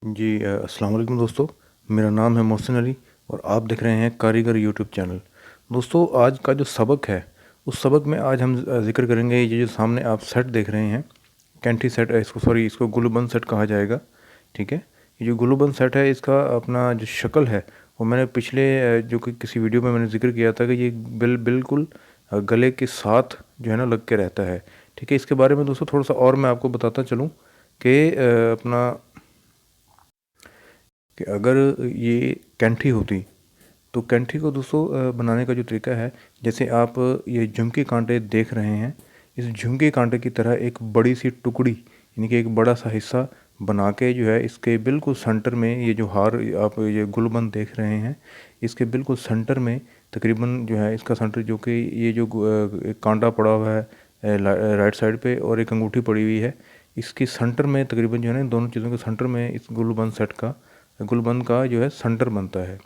जी अस्सलाम वालेकुम दोस्तों। मेरा नाम है मोहसिन अली और आप देख रहे हैं कारीगर यूट्यूब चैनल। दोस्तों आज का जो सबक है उस सबक में आज हम ज़िक्र करेंगे ये जो सामने आप सेट देख रहे हैं, कैंटी सेट, इसको ग्लूबंद सेट कहा जाएगा। ठीक है, ये जो ग्लूबंद सेट है इसका अपना जो शक्ल है वो मैंने पिछले जो कि किसी वीडियो में मैंने जिक्र किया था कि ये बिल्कुल गले के साथ जो है ना लग के रहता है। ठीक है, इसके बारे में दोस्तों थोड़ा सा और मैं आपको बताता चलूँ कि अपना कि अगर ये कैंठी होती तो कैंठी को दोस्तों बनाने का जो तरीका है, जैसे आप ये झुमके कांटे देख रहे हैं, इस झुमके कांटे की तरह एक बड़ी सी टुकड़ी यानी कि एक बड़ा सा हिस्सा बना के जो है इसके बिल्कुल सेंटर में ये जो हार आप ये गुलबंद देख रहे हैं, इसके बिल्कुल सेंटर में तकरीबन जो है इसका सेंटर जो कि ये जो एक कांटा पड़ा हुआ है राइट साइड पे और एक अंगूठी पड़ी हुई है, इसकी सेंटर में तकरीबन जो है ना दोनों चीज़ों के सेंटर में इस गुलबंद का जो है सेंटर बनता है।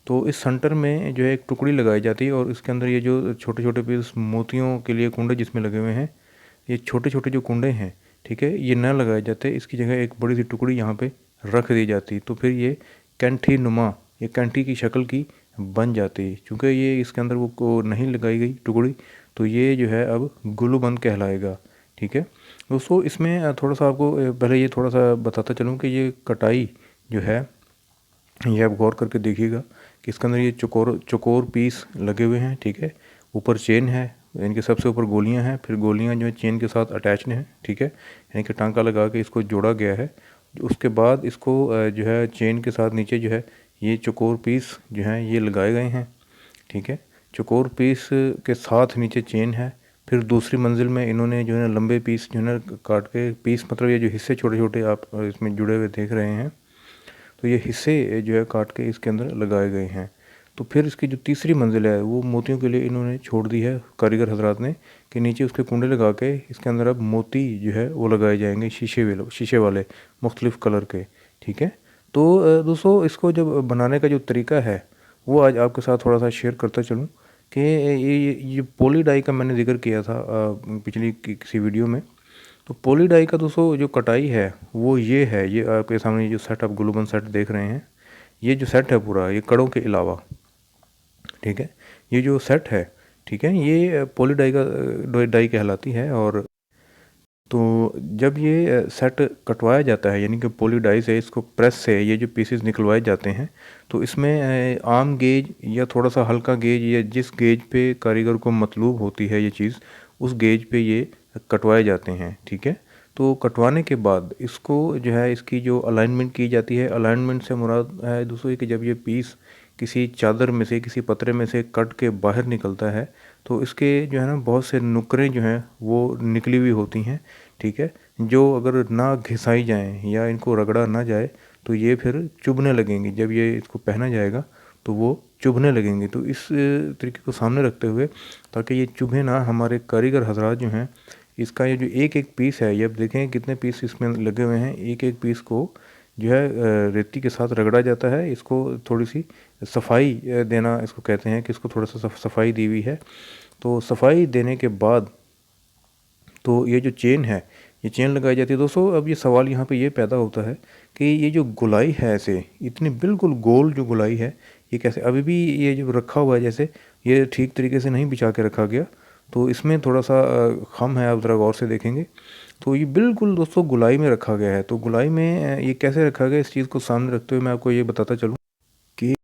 तो इस सेंटर में जो है एक टुकड़ी लगाई जाती है और इसके अंदर ये जो छोटे छोटे पीस मोतियों के लिए कुंडे जिसमें लगे हुए हैं, ये छोटे छोटे जो कुंडे हैं, ठीक है, ये न लगाए जाते, इसकी जगह एक बड़ी सी टुकड़ी यहाँ पे रख दी जाती। तो फिर ये कैंठी नुमा, ये कैंठी की शक्ल की बन जाती। चूँकि ये इसके अंदर वो को नहीं लगाई गई टुकड़ी, तो ये जो है अब गुलूबंद कहलाएगा। ठीक है दोस्तों, इसमें थोड़ा सा आपको पहले ये थोड़ा सा बताता चलूँ कि ये कटाई जो है ये आप गौर करके देखिएगा कि इसके अंदर ये चौकोर चौकोर पीस लगे हुए हैं। ठीक है, ऊपर चेन है, इनके सबसे ऊपर गोलियां हैं, फिर गोलियां जो है चेन के साथ अटैच्ड हैं। ठीक है, यानी कि टांका लगा के इसको जोड़ा गया है। उसके बाद इसको जो है चेन के साथ नीचे जो है ये चौकोर पीस जो हैं ये लगाए गए हैं। ठीक है, चौकोर पीस के साथ नीचे चेन है। फिर दूसरी मंजिल में इन्होंने जो है ना लंबे पीस जो है ना काट के, पीस मतलब ये जो हिस्से छोटे छोटे आप इसमें जुड़े हुए देख रहे हैं, तो ये हिस्से जो है काट के इसके अंदर लगाए गए हैं। तो फिर इसकी जो तीसरी मंजिल है वो मोतियों के लिए इन्होंने छोड़ दी है कारीगर हजरात ने, कि नीचे उसके कुंडे लगा के इसके अंदर अब मोती जो है वो लगाए जाएंगे शीशे वाले मुख्तलिफ़ कलर के। ठीक है, तो दोस्तों इसको जब बनाने का जो तरीका है वो आज आपके साथ थोड़ा सा शेयर करता चलूँ कि ये पॉली डाई का मैंने जिक्र किया था पिछली किसी वीडियो में। तो पॉली डाई का दोस्तों जो कटाई है वो ये है, ये आपके सामने जो सेट आप ग्लूबंद सेट देख रहे हैं, ये जो सेट है पूरा ये कड़ों के अलावा, ठीक है, ये जो सेट है, ठीक है, ये पॉली डाई का डाई कहलाती है। और तो जब ये सेट कटवाया जाता है यानी कि पॉली डाई से इसको प्रेस से ये जो पीसेस निकलवाए जाते हैं, तो इसमें आम गेज या थोड़ा सा हल्का गेज या जिस गेज पे कारीगर को मतलूब होती है ये चीज़, उस गेज पे ये कटवाए जाते हैं। ठीक है, तो कटवाने के बाद इसको जो है इसकी जो अलाइनमेंट की जाती है, अलाइनमेंट से मुराद है दोस्तों कि जब ये पीस किसी चादर में से किसी पतरे में से कट के बाहर निकलता है तो इसके जो है ना बहुत से नुकरें जो हैं वो निकली हुई होती हैं। ठीक है, जो अगर ना घिसाई जाएं या इनको रगड़ा ना जाए तो ये फिर चुभने लगेंगी। जब ये इसको पहना जाएगा तो वो चुभने लगेंगे। तो इस तरीके को सामने रखते हुए, ताकि ये चुभे ना, हमारे कारीगर हजरात जो हैं इसका ये जो एक एक पीस है, ये अब देखें कितने पीस इसमें लगे हुए हैं, एक एक पीस को जो है रेती के साथ रगड़ा जाता है। इसको थोड़ी सी सफाई देना इसको कहते हैं कि इसको थोड़ा सा सफाई दी हुई है। तो सफाई देने के बाद तो ये जो चेन है ये चेन लगाई जाती है। दोस्तों अब ये सवाल यहाँ पे ये पैदा होता है कि ये जो गुलाई है ऐसे इतनी बिल्कुल गोल जो गुलाई है ये कैसे अभी भी ये जो रखा हुआ है, जैसे ये ठीक तरीके से नहीं बिछा के रखा गया, तो इसमें थोड़ा सा खम है। आप ज़रा गौर से देखेंगे तो ये बिल्कुल दोस्तों गुलाई में रखा गया है। तो गुलाई में ये कैसे रखा गया, इस चीज़ को सामने रखते हुए मैं आपको ये बताता चलूँ कि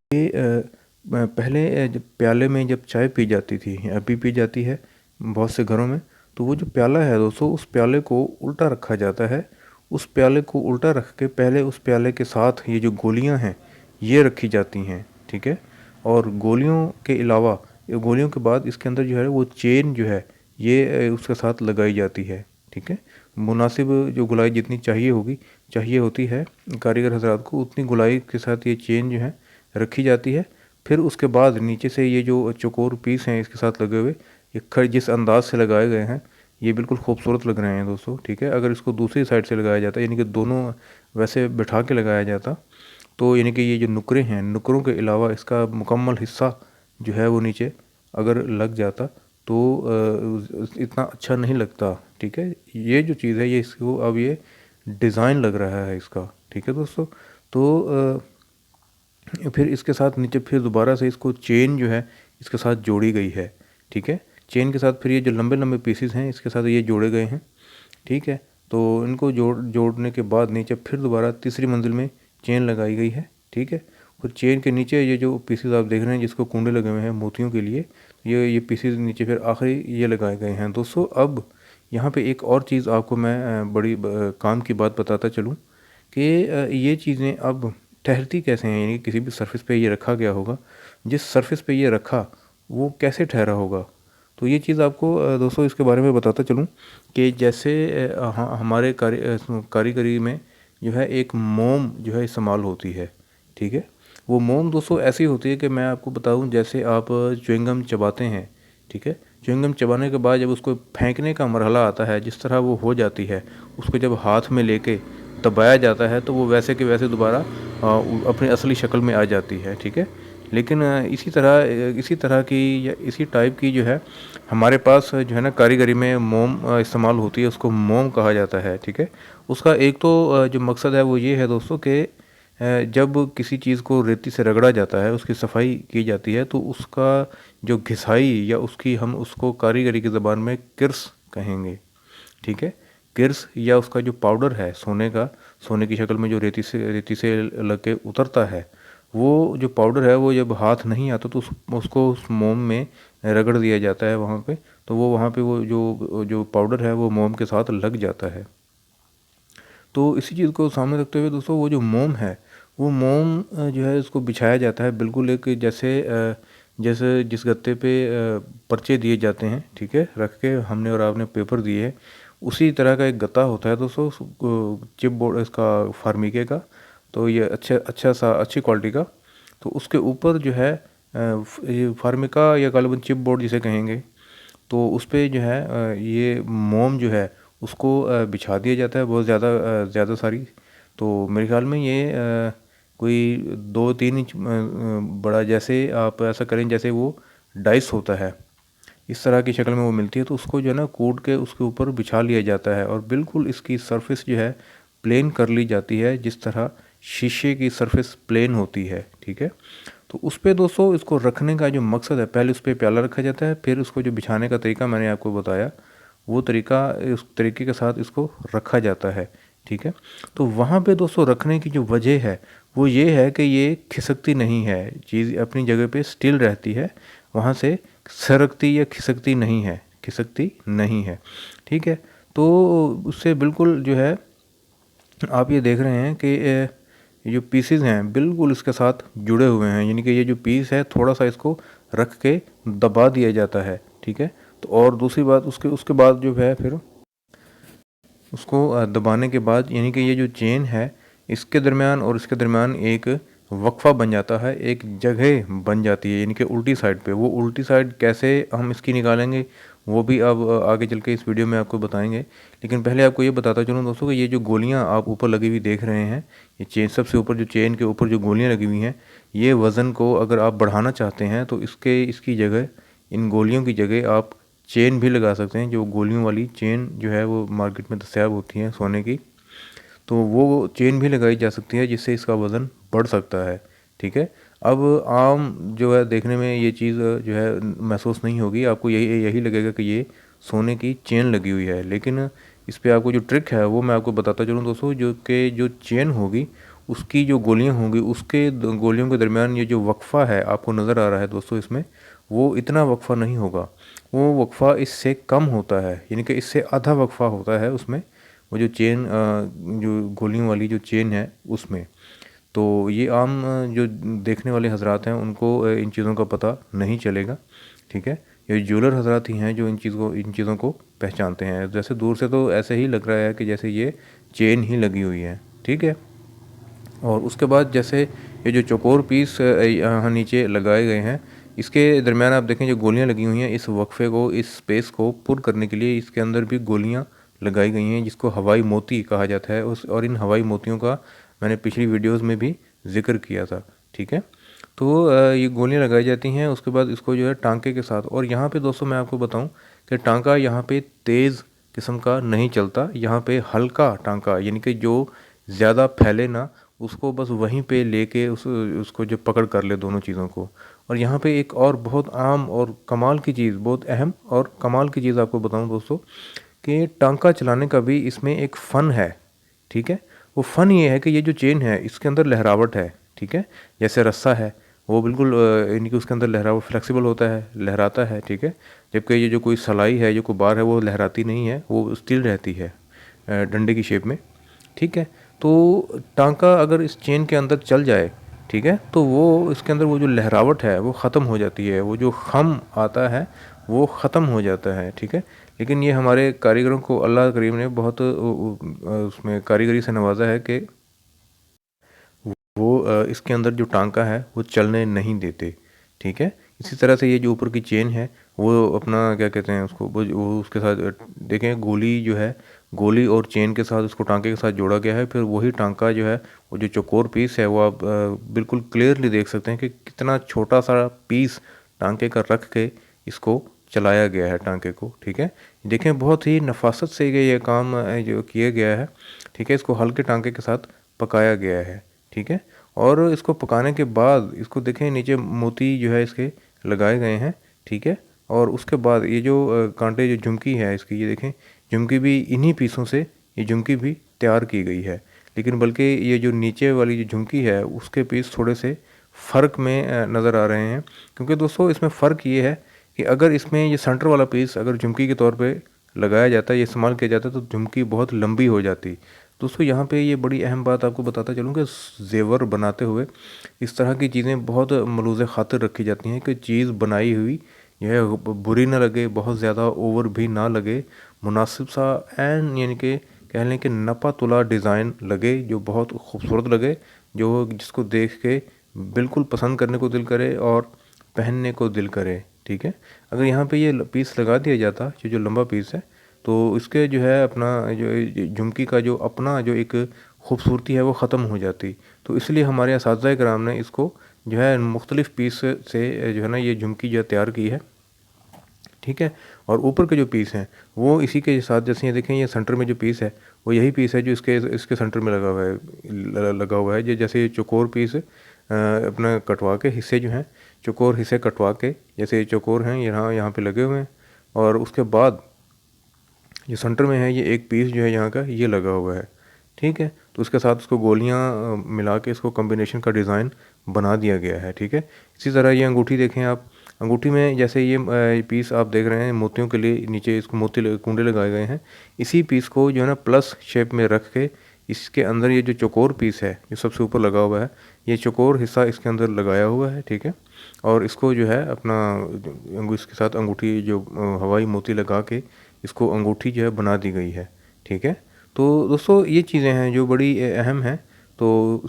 पहले जब प्याले में जब चाय पी जाती थी, अभी पी जाती है बहुत से घरों में, तो वो जो प्याला है दोस्तों उस प्याले को उल्टा रखा जाता है। उस प्याले को उल्टा रख के पहले उस प्याले के साथ ये जो गोलियां हैं ये रखी जाती हैं। ठीक है, और गोलियों के अलावा ये गोलियों के बाद इसके अंदर जो है वो चेन जो है ये उसके साथ लगाई जाती है। ठीक है, मुनासिब जो गुलाई जितनी चाहिए होती है कारीगर हजरात को, उतनी गुलाई के साथ ये चेन जो है रखी जाती है। फिर उसके बाद नीचे से ये जो चौकोर पीस हैं इसके साथ लगे हुए ये जिस अंदाज से लगाए गए हैं ये बिल्कुल खूबसूरत लग रहे हैं दोस्तों। ठीक है, अगर इसको दूसरी साइड से लगाया जाता यानी कि दोनों वैसे बैठा के लगाया जाता, तो यानी कि ये जो नुकरे हैं, नुकरों के अलावा इसका मुकम्मल हिस्सा जो है वो नीचे अगर लग जाता तो इतना अच्छा नहीं लगता। ठीक है, ये जो चीज़ है ये इसको अब ये डिज़ाइन लग रहा है इसका, ठीक है दोस्तों। तो फिर इसके साथ नीचे फिर दोबारा से इसको चेन जो है इसके साथ जोड़ी गई है, ठीक है। चेन के साथ फिर ये जो लंबे लंबे पीसेस हैं इसके साथ ये जोड़े गए हैं, ठीक है। तो इनको जोड़ने के बाद नीचे फिर दोबारा तीसरी मंजिल में चेन लगाई गई है, ठीक है। और चेन के नीचे ये जो पीसेस आप देख रहे हैं जिसको कुंडे लगे हुए हैं मोतियों के लिए, ये पीसेस नीचे फिर आखिरी ये लगाए गए हैं दोस्तों। अब यहाँ पे एक और चीज़ आपको मैं बड़ी काम की बात बताता चलूँ कि ये चीज़ें अब ठहरती कैसे हैं, यानी किसी भी सरफेस पे ये रखा गया होगा, जिस सरफेस पे ये रखा वो कैसे ठहरा होगा। तो ये चीज़ आपको दोस्तों इसके बारे में बताता चलूँ कि जैसे हमारे कारीगरी में जो है एक मोम जो है इस्तेमाल होती है, ठीक है। वो मोम दोस्तों ऐसी होती है कि मैं आपको बताऊं, जैसे आप च्युइंगम चबाते हैं, ठीक है। च्युइंगम चबाने के बाद जब उसको फेंकने का मरहला आता है, जिस तरह वो हो जाती है, उसको जब हाथ में लेके दबाया जाता है तो वो वैसे के वैसे दोबारा अपनी असली शक्ल में आ जाती है, ठीक है। लेकिन इसी तरह की या इसी टाइप की जो है हमारे पास जो है ना कारीगरी में मोम इस्तेमाल होती है, उसको मोम कहा जाता है, ठीक है। उसका एक तो जो मकसद है वो ये है दोस्तों कि जब किसी चीज़ को रेती से रगड़ा जाता है, उसकी सफाई की जाती है, तो उसका जो घिसाई या उसकी हम उसको कारीगरी की ज़बान में किर्स कहेंगे, ठीक है। किर्स या उसका जो पाउडर है सोने की शक्ल में जो रेती से लग के उतरता है, वो जो पाउडर है वो जब हाथ नहीं आता तो उसको उस मोम में रगड़ दिया जाता है वहाँ पे, तो वो वहाँ पे वो जो पाउडर है वो मोम के साथ लग जाता है। तो इसी चीज़ को सामने रखते हुए दोस्तों वो जो मोम है वो मोम जो है उसको बिछाया जाता है बिल्कुल एक जैसे जिस गत्ते पे पर्चे दिए जाते हैं, ठीक है, रख के हमने और आपने पेपर दिए हैं, उसी तरह का एक गत्ता होता है दोस्तों चिप बोर्ड इसका फार्मिके का। तो ये अच्छी क्वालिटी का, तो उसके ऊपर जो है ये फार्मिका या गालिबन चिप बोर्ड जिसे कहेंगे, तो उस पर जो है ये मोम जो है उसको बिछा दिया जाता है बहुत ज़्यादा सारी। तो मेरे ख्याल में ये कोई 2-3 इंच बड़ा, जैसे आप ऐसा करें जैसे वो डाइस होता है, इस तरह की शक्ल में वो मिलती है। तो उसको जो है ना कूट के उसके ऊपर बिछा लिया जाता है और बिल्कुल इसकी सरफेस जो है प्लेन कर ली जाती है, जिस तरह शीशे की सरफेस प्लेन होती है, ठीक है। तो उस पर दोस्तों इसको रखने का जो मकसद है, पहले उस पर प्याला रखा जाता है, फिर उसको जो बिछाने का तरीका मैंने आपको बताया वो तरीका, उस तरीके के साथ इसको रखा जाता है, ठीक है। तो वहाँ पे दोस्तों रखने की जो वजह है वो ये है कि ये खिसकती नहीं है, चीज़ अपनी जगह पे स्टिल रहती है, वहाँ से सरकती या खिसकती नहीं है, ठीक है। तो उससे बिल्कुल जो है आप ये देख रहे हैं कि ये जो पीसेस हैं बिल्कुल इसके साथ जुड़े हुए हैं, यानी कि ये जो पीस है थोड़ा सा इसको रख के दबा दिया जाता है, ठीक है। तो और दूसरी बात उसके उसके बाद जो है फिर उसको दबाने के बाद यानी कि ये जो चेन है इसके दरमियान और इसके दरमियान एक वक्फा बन जाता है, एक जगह बन जाती है, यानी कि उल्टी साइड पे। वो उल्टी साइड कैसे हम इसकी निकालेंगे वो भी अब आगे चल के इस वीडियो में आपको बताएंगे। लेकिन पहले आपको ये बताता चलूँ दोस्तों कि ये जो गोलियाँ आप ऊपर लगी हुई देख रहे हैं, ये चेन सबसे ऊपर जो चेन के ऊपर जो गोलियाँ लगी हुई हैं, ये वज़न को अगर आप बढ़ाना चाहते हैं तो इसकी जगह, इन गोलियों की जगह आप चेन भी लगा सकते हैं। जो गोलियों वाली चेन जो है वो मार्केट में दस्तयाब होती हैं सोने की, तो वो चेन भी लगाई जा सकती है जिससे इसका वज़न बढ़ सकता है, ठीक है। अब आम जो है देखने में ये चीज़ जो है महसूस नहीं होगी, आपको यही लगेगा कि ये सोने की चेन लगी हुई है। लेकिन इस पे आपको जो ट्रिक है वो मैं आपको बताता चलूँ दोस्तों, जो चेन होगी उसकी जो गोलियां होंगी उसके गोलियों के दरमियान ये जो वक्फ़ा है आपको नज़र आ रहा है दोस्तों इसमें, वो इतना वक्फ़ा नहीं होगा, वो वक्फ़ा इससे कम होता है, यानी कि इससे आधा वक्फ़ा होता है उसमें, वो जो चेन जो गोलियों वाली जो चेन है उसमें। तो ये आम जो देखने वाले हजरात हैं उनको इन चीज़ों का पता नहीं चलेगा, ठीक है। ये ज्वेलर हजरात ही हैं जो इन चीज़ों को पहचानते हैं। जैसे दूर से तो ऐसे ही लग रहा है कि जैसे ये चेन ही लगी हुई है, ठीक है। और उसके बाद जैसे ये जो चौकोर पीस यहाँ नीचे लगाए गए हैं, इसके दरमियान आप देखें जो गोलियाँ लगी हुई हैं, इस वक्फे को, इस स्पेस को पुर करने के लिए इसके अंदर भी गोलियाँ लगाई गई हैं, जिसको हवाई मोती कहा जाता है। और इन हवाई मोतियों का मैंने पिछली वीडियोस में भी जिक्र किया था, ठीक है। तो ये गोलियाँ लगाई जाती हैं, उसके बाद इसको जो है टांके के साथ, और यहाँ पे दोस्तों मैं आपको बताऊँ कि टांका यहाँ पे तेज़ किस्म का नहीं चलता। यहाँ पे हल्का टांका यानी कि जो ज़्यादा फैले ना, उसको बस वहीं पे लेके उसको जो पकड़ कर ले दोनों चीज़ों को। और यहाँ पे एक और बहुत आम और कमाल की चीज़, बहुत अहम और कमाल की चीज़ आपको बताऊँ दोस्तों, कि टांका चलाने का भी इसमें एक फ़न है। ठीक है, वो फ़न ये है कि ये जो चेन है इसके अंदर लहरावट है। ठीक है, जैसे रस्सा है वो बिल्कुल यानी कि उसके अंदर लहरावट फ्लेक्सिबल होता है, लहराता है। ठीक है, जबकि ये जो कोई सलाई है, जो कोई बार है, वो लहराती नहीं है, वो स्टिल रहती है डंडे की शेप में। ठीक है, तो टांका अगर इस चेन के अंदर चल जाए, ठीक है, तो वो इसके अंदर वो जो लहरावट है वो ख़त्म हो जाती है, वो जो खम आता है वो ख़त्म हो जाता है। ठीक है, लेकिन ये हमारे कारीगरों को अल्लाह करीम ने बहुत उसमें कारीगरी से नवाजा है कि वो इसके अंदर जो टांका है वो चलने नहीं देते। ठीक है, इसी तरह से ये जो ऊपर की चेन है वो अपना क्या कहते हैं उसको, वो उसके साथ देखें गोली जो है, गोली और चेन के साथ उसको टांके के साथ जोड़ा गया है। फिर वही टांका जो है, वो जो चौकोर पीस है, वो आप बिल्कुल क्लियरली देख सकते हैं कि कितना छोटा सा पीस टांके का रख के इसको चलाया गया है टांके को। ठीक है, देखें बहुत ही नफासत से ये काम जो किया गया है। ठीक है, इसको हल्के टांके के साथ पकाया गया है। ठीक है, और इसको पकाने के बाद इसको देखें नीचे मोती जो है इसके लगाए गए हैं। ठीक है, और उसके बाद ये जो कांटे जो झुमकी है इसकी, ये देखें झुमकी भी इन्हीं पीसों से ये झुमकी भी तैयार की गई है। लेकिन बल्कि ये जो नीचे वाली जो झुमकी है उसके पीस थोड़े से फ़र्क में नज़र आ रहे हैं, क्योंकि दोस्तों इसमें फ़र्क ये है कि अगर इसमें ये सेंटर वाला पीस अगर झुमकी के तौर पे लगाया जाता है, ये इस्तेमाल किया जाता है, तो झुमकी बहुत लंबी हो जाती। दोस्तों यहाँ पे ये बड़ी अहम बात आपको बताता चलूँ कि ज़ेवर बनाते हुए इस तरह की चीज़ें बहुत मलूज़ ख़ातिर रखी जाती हैं कि चीज़ बनाई हुई यह बुरी ना लगे, बहुत ज़्यादा ओवर भी ना लगे, मुनासिब सा एन यानी कि कह लें कि नपा तुला डिज़ाइन लगे, जो बहुत खूबसूरत लगे, जो जिसको देख के बिल्कुल पसंद करने को दिल करे और पहनने को दिल करे। ठीक है, अगर यहाँ पे ये पीस लगा दिया जाता, जो लंबा पीस है, तो इसके जो है अपना जो झुमकी का जो अपना जो एक खूबसूरती है वो ख़त्म हो जाती। तो इसलिए हमारे असातिज़ा कराम ने इसको जो है मुख्तलिफ़ पीस से जो है ना ये झुमकी जो है तैयार की है। ठीक है, और ऊपर के जो पीस हैं वो इसी के साथ, जैसे ये देखें ये सेंटर में जो पीस है वो यही पीस है जो इसके सेंटर में लगा हुआ है, लगा हुआ है। ये जैसे ये चौकोर पीस अपना कटवा के हिस्से जो हैं, चौकोर हिस्से कटवा के, जैसे ये चौकोर हैं यहाँ यहाँ पे लगे हुए हैं, और उसके बाद जो सेंटर में है ये एक पीस जो है यहाँ का ये लगा हुआ है। ठीक है, तो उसके साथ उसको गोलियाँ मिला के इसको कॉम्बिनेशन का डिज़ाइन बना दिया गया है। ठीक है, इसी तरह ये अंगूठी देखें आप, अंगूठी में जैसे ये पीस आप देख रहे हैं मोतियों के लिए नीचे इसको मोती कुंडे लगाए गए हैं। इसी पीस को जो है ना प्लस शेप में रख के इसके अंदर ये जो चौकोर पीस है जो सबसे ऊपर लगा हुआ है, ये चौकोर हिस्सा इसके अंदर लगाया हुआ है। ठीक है, और इसको जो है अपना इसके साथ अंगूठी जो हवाई मोती लगा के इसको अंगूठी जो है बना दी गई है। ठीक है, तो दोस्तों ये चीज़ें हैं जो बड़ी अहम हैं। तो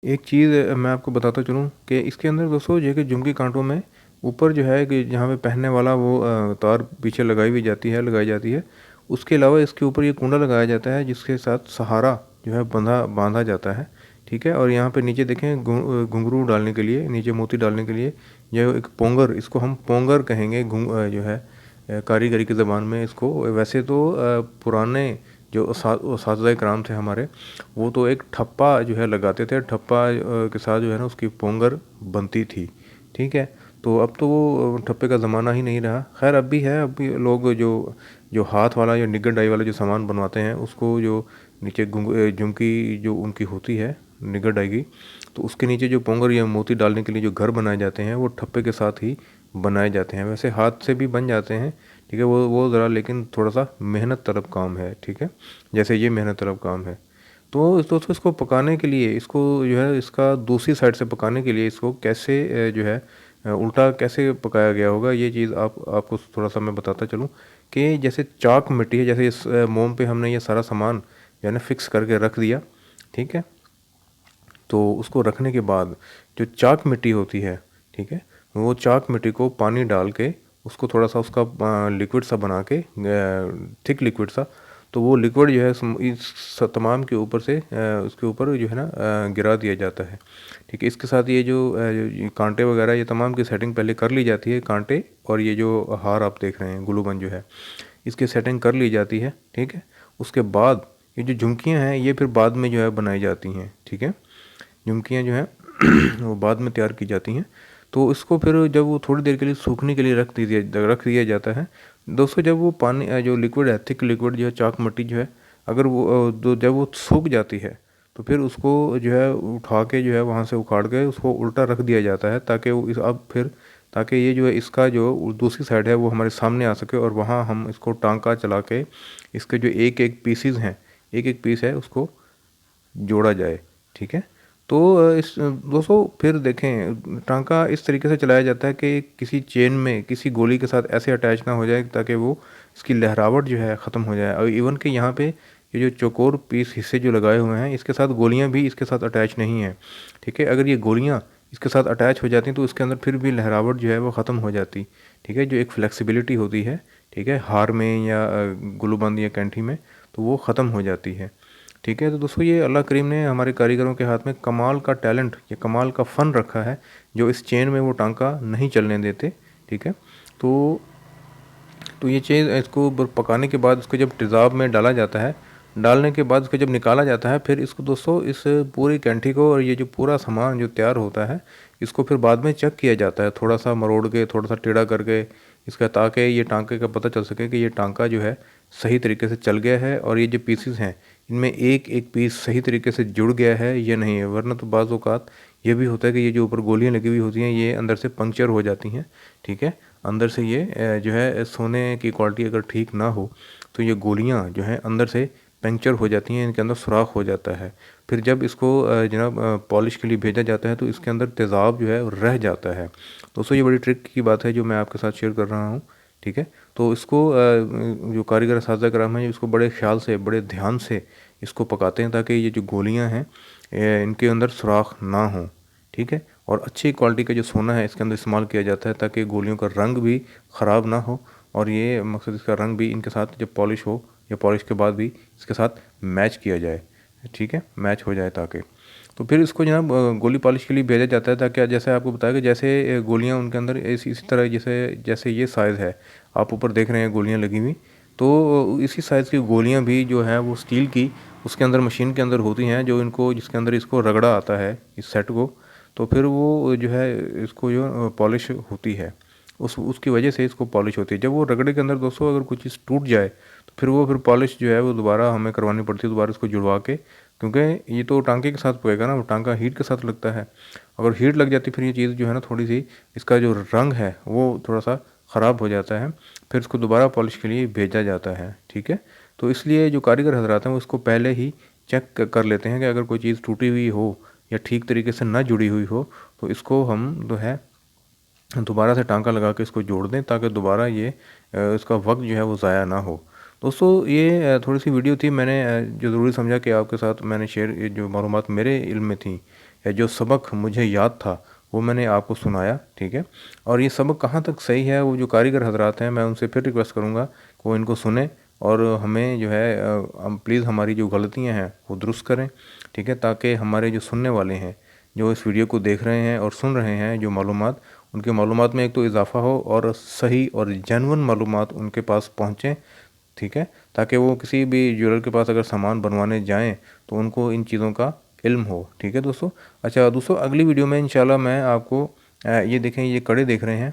एक चीज़ मैं आपको बताता चलूँ कि इसके अंदर दोस्तों जो है कि झुमकी कांटों में ऊपर जो है कि जहाँ पे पहनने वाला वो तार पीछे लगाई जाती है। उसके अलावा इसके ऊपर ये कुंडा लगाया जाता है जिसके साथ सहारा जो है बांधा जाता है। ठीक है, और यहाँ पे नीचे देखें घुंघरू डालने के लिए, नीचे मोती डालने के लिए जो एक पोंगर, इसको हम पोंगर कहेंगे जो है कारीगरी की ज़बान में इसको। वैसे तो पुराने जो असातिज़ा कराम थे हमारे, वो तो एक ठप्पा जो है लगाते थे, ठप्पा के साथ जो है ना उसकी पोंगर बनती थी। ठीक है, तो अब तो वो ठप्पे का ज़माना ही नहीं रहा। खैर अब भी है, अब भी लोग जो जो हाथ वाला या निगर डाई वाला जो सामान बनवाते हैं उसको, जो नीचे झुमकी जो उनकी होती है निगर डाई की, तो उसके नीचे जो पोंगर या मोती डालने के लिए जो घर बनाए जाते हैं वो ठप्पे के साथ ही बनाए जाते हैं। वैसे हाथ से भी बन जाते हैं। ठीक है, वो ज़रा लेकिन थोड़ा सा मेहनत तलब काम है। ठीक है, जैसे ये मेहनत तलब काम है। तो दोस्तों इसको पकाने के लिए, इसको जो है इसका दूसरी साइड से पकाने के लिए इसको कैसे जो है उल्टा कैसे पकाया गया होगा, ये चीज़ आपको थोड़ा सा मैं बताता चलूँ कि जैसे चाक मिट्टी है, जैसे इस मोम पे हमने ये सारा सामान जो है ना फिक्स करके रख दिया। ठीक है, तो उसको रखने के बाद जो चाक मिट्टी होती है, ठीक है, वो चाक मिट्टी को पानी डाल के उसको थोड़ा सा उसका लिक्विड सा बना के, थिक लिक्विड सा, तो वो लिक्विड जो है इस तमाम के ऊपर से उसके ऊपर जो है ना गिरा दिया जाता है। ठीक है, इसके साथ ये जो ये कांटे वगैरह ये तमाम की सेटिंग पहले कर ली जाती है, कांटे और ये जो हार आप देख रहे हैं ग्लूगन जो है, इसकी सेटिंग कर ली जाती है, ठीक है। उसके बाद ये जो झुमकियाँ हैं ये फिर बाद में जो है बनाई जाती हैं, ठीक है। झुमकियाँ जो हैं वो बाद में तैयार की जाती हैं। तो इसको फिर जब वो थोड़ी देर के लिए सूखने के लिए रख दिया जाता है दोस्तों। जब वो पानी जो लिक्विड है, थिक लिक्विड जो है, चाक मट्टी जो है, अगर वो जब वो सूख जाती है तो फिर उसको जो है उठा के जो है वहाँ से उखाड़ के उसको उल्टा रख दिया जाता है, ताकि वो ताकि ये जो है इसका जो दूसरी साइड है वो हमारे सामने आ सके, और वहाँ हम इसको टांका चला के इसके जो एक एक पीसीज हैं, एक एक पीस है उसको जोड़ा जाए, ठीक है। तो इस दोस्तों फिर देखें टांका इस तरीके से चलाया जाता है कि किसी चेन में किसी गोली के साथ ऐसे अटैच ना हो जाए ताकि वो इसकी लहरावट जो है ख़त्म हो जाए। और इवन कि यहाँ पे ये जो चौकोर पीस हिस्से जो लगाए हुए हैं इसके साथ गोलियाँ भी इसके साथ अटैच नहीं हैं, ठीक है। अगर ये गोलियाँ इसके साथ अटैच हो जाती तो इसके अंदर फिर भी लहरावट जो है वो ख़त्म हो जाती, ठीक है। जो एक फ्लेक्सिबिलिटी होती है, ठीक है, हार में या ग्लूबंद या कैंठी में, तो वो ख़त्म हो जाती है, ठीक है। तो दोस्तों ये अल्लाह करीम ने हमारे कारीगरों के हाथ में कमाल का टैलेंट या कमाल का फ़न रखा है, जो इस चेन में वो टांका नहीं चलने देते, ठीक है। तो ये चीज़ इसको पकाने के बाद उसको जब तेज़ाब में डाला जाता है, डालने के बाद उसको जब निकाला जाता है, फिर इसको दोस्तों इस पूरी कैंठी को और ये जो पूरा सामान जो तैयार होता है इसको फिर बाद में चेक किया जाता है, थोड़ा सा मरोड़ के, थोड़ा सा टेढ़ा करके इसका, ताकि ये टांके का पता चल सके कि ये टांका जो है सही तरीके से चल गया है और ये जो पीसेस हैं इनमें एक एक पीस सही तरीके से जुड़ गया है या नहीं है। वरना तो बाज़ औक़ात ये भी होता है कि ये जो ऊपर गोलियां लगी हुई होती हैं ये अंदर से पंक्चर हो जाती हैं, ठीक है। अंदर से ये जो है सोने की क्वालिटी अगर ठीक ना हो तो ये गोलियां जो हैं अंदर से पंक्चर हो जाती हैं, इनके अंदर सुराख हो जाता है। फिर जब इसको जनाब पॉलिश के लिए भेजा जाता है तो इसके अंदर तेज़ाब जो है रह जाता है। दोस्तों ये बड़ी ट्रिक की बात है जो मैं आपके साथ शेयर कर रहा हूँ, ठीक है। तो इसको जो कारीगर साज़ा कराम हैं इसको बड़े ख्याल से, बड़े ध्यान से इसको पकाते हैं ताकि ये जो गोलियां हैं इनके अंदर सुराख ना हो, ठीक है। और अच्छी क्वालिटी का जो सोना है इसके अंदर इस्तेमाल किया जाता है ताकि गोलियों का रंग भी ख़राब ना हो, और ये मकसद इसका रंग भी इनके साथ जब पॉलिश हो या पॉलिश के बाद भी इसके साथ मैच किया जाए, ठीक है, मैच हो जाए ताकि। तो फिर इसको जनाब गोली पॉलिश के लिए भेजा जाता है ताकि जैसे आपको बताया कि जैसे गोलियां उनके अंदर इसी तरह जैसे ये साइज़ है आप ऊपर देख रहे हैं गोलियां लगी हुई, तो इसी साइज़ की गोलियां भी जो है वो स्टील की उसके अंदर मशीन के अंदर होती हैं, जो इनको जिसके अंदर इसको रगड़ा आता है इस सेट को, तो फिर वो जो है इसको जो पॉलिश होती है उसकी वजह से इसको पॉलिश होती है। जब वो रगड़े के अंदर दोस्तों अगर कुछ चीज़ टूट जाए तो फिर पॉलिश जो है वो दोबारा हमें करवानी पड़ती है, दोबारा इसको जुड़वा के, क्योंकि ये तो टांके के साथ पड़ेगा ना, वो टांका हीट के साथ लगता है। अगर हीट लग जाती फिर ये चीज़ जो है ना थोड़ी सी इसका जो रंग है वो थोड़ा सा ख़राब हो जाता है, फिर इसको दोबारा पॉलिश के लिए भेजा जाता है, ठीक है। तो इसलिए जो कारीगर हजरात हैं वो इसको पहले ही चेक कर लेते हैं कि अगर कोई चीज़ टूटी हुई हो या ठीक तरीके से ना जुड़ी हुई हो तो इसको हम जो है दोबारा से टांका लगा के इसको जोड़ दें ताकि दोबारा ये इसका वक्त जो है वो ज़ाया ना हो। दोस्तों ये थोड़ी सी वीडियो थी, मैंने जो ज़रूरी समझा कि आपके साथ मैंने शेयर, जो मालूमात मेरे इल्म में थी या जो सबक मुझे याद था वो मैंने आपको सुनाया, ठीक है। और ये सबक कहाँ तक सही है वो जो कारीगर हजरात हैं मैं उनसे फिर रिक्वेस्ट करूँगा कि वो इनको सुने और हमें जो है प्लीज़ हमारी जो गलतियाँ हैं वो दुरुस्त करें, ठीक है, ताकि हमारे जो सुनने वाले हैं, जो इस वीडियो को देख रहे हैं और सुन रहे हैं, जो मालूमात उनके मालूमात में एक तो इजाफ़ा हो और सही और जेन्युइन मालूमात उनके पास पहुँचें, ठीक है, ताकि वो किसी भी ज्वेलर के पास अगर सामान बनवाने जाएं तो उनको इन चीज़ों का इल्म हो, ठीक है दोस्तों। अच्छा दोस्तों अगली वीडियो में इंशाल्लाह मैं आपको ये देखें, ये कड़े देख रहे हैं,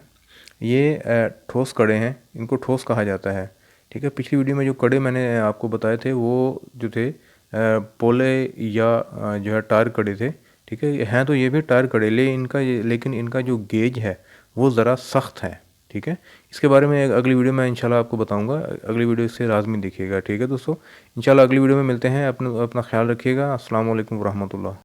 ये ठोस कड़े हैं, इनको ठोस कहा जाता है, ठीक है। पिछली वीडियो में जो कड़े मैंने आपको बताए थे वो जो थे पोले या जो है टायर कड़े थे, ठीक है। हैं तो ये भी टायर कड़े लेकिन इनका जो गेज है वो ज़रा सख्त है, ठीक है। इसके बारे में अगली वीडियो में इंशाल्लाह आपको बताऊंगा, अगली वीडियो इससे लाजमी देखिएगा, ठीक है दोस्तों। इंशाल्लाह अगली वीडियो में मिलते हैं, अपना ख्याल रखिएगा। अस्सलाम वालेकुम रहमतुल्लाह।